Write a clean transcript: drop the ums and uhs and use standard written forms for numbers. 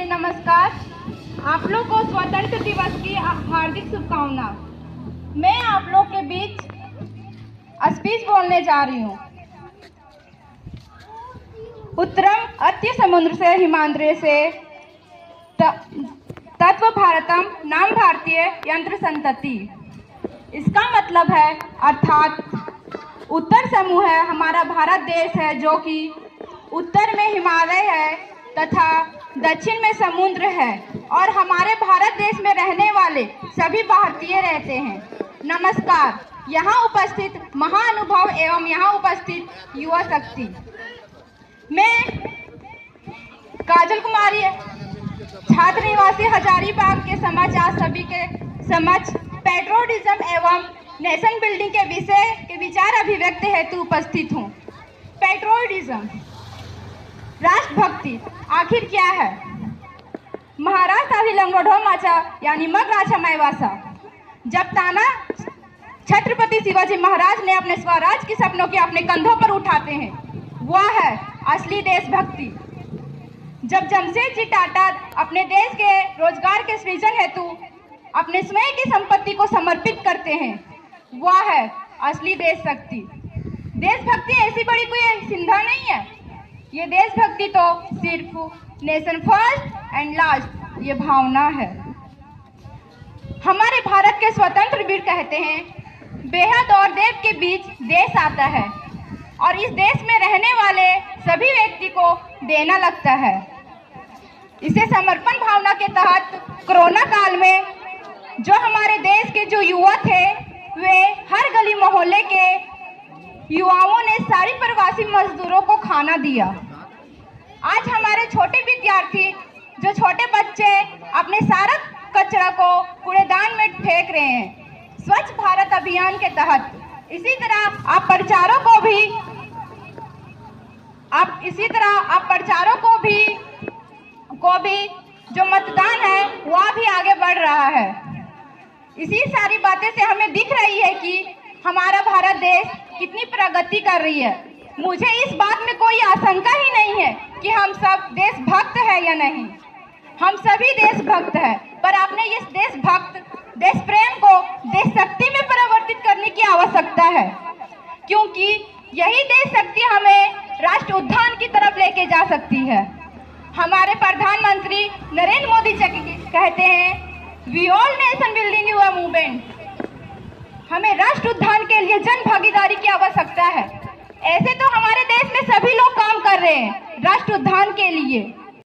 नमस्कार। आप लोग को स्वतंत्र दिवस की हार्दिक शुभकामना। मैं आप लोग के बीच स्पीच बोलने जा रही हूँ। उत्तरम अत्य समुद्र से हिमांद्रे से तत्व भारतम नाम भारतीय यंत्र संतति। इसका मतलब है अर्थात उत्तर समूह है हमारा भारत देश है, जो कि उत्तर में हिमालय है तथा दक्षिण में समुद्र है, और हमारे भारत देश में रहने वाले सभी भारतीय रहते हैं। नमस्कार। यहाँ उपस्थित महानुभाव एवं यहाँ उपस्थित युवा शक्ति, मैं काजल कुमारी छात्र निवासी हजारीबाग के समाज सभी के समक्ष पेट्रोटिज्म एवं नेशन बिल्डिंग के विषय के विचार अभिव्यक्त हेतु उपस्थित हूँ। पेट्रोटिज्म, राष्ट्रभक्ति आखिर क्या है? महाराज अभिलंगोढ़ो माचा यानी मग राजा मैवासा। जब ताना छत्रपति शिवाजी महाराज ने अपने स्वराज के सपनों के अपने कंधों पर उठाते हैं, वह है असली देशभक्ति। जब जमशेदजी टाटा अपने देश के रोजगार के सृजन हेतु अपने स्वयं की संपत्ति को समर्पित करते हैं, वह है असली देशभक्ति। देशभक्ति ऐसी बड़ी कोई सिंधा नहीं है। ये देशभक्ति तो सिर्फ नेशन फर्स्ट एंड लास्ट ये भावना है। हमारे भारत के स्वतंत्र वीर कहते हैं, बेहद और देव के बीच देश आता है और इस देश में रहने वाले सभी व्यक्ति को देना लगता है। इसे समर्पण भावना के तहत कोरोना काल में जो हमारे देश के जो युवा थे, वे हर गली मोहल्ले के युवाओं ने सारी प्रवासी मजदूरों को खाना दिया। आज हमारे छोटे विद्यार्थी, जो छोटे बच्चे अपने सारा कचरा को कूड़ेदान में फेंक रहे हैं स्वच्छ भारत अभियान के तहत। इसी तरह आप प्रचारों को भी जो मतदान है वह भी आगे बढ़ रहा है। इसी सारी बातें से हमें दिख रही है कि हमारा भारत देश कितनी प्रगति कर रही है। मुझे इस बात में कोई आशंका ही नहीं है कि हम सब देशभक्त हैं या नहीं। हम सभी देशभक्त हैं, पर आपने इस देश प्रेम को देश शक्ति में परिवर्तित करने की आवश्यकता है, क्योंकि यही देश शक्ति हमें राष्ट्र उद्यान की तरफ लेके जा सकती है। हमारे प्रधानमंत्री नरेंद्र मोदी जी कहते हैं, वी ऑल नेशन बिल्डिंग युवा मूवमेंट। हमें राष्ट्र उद्यान के लिए जन भागीदारी की आवश्यकता है। ऐसे तो हमारे देश में सभी लोग काम कर रहे हैं राष्ट्र उद्यान के लिए,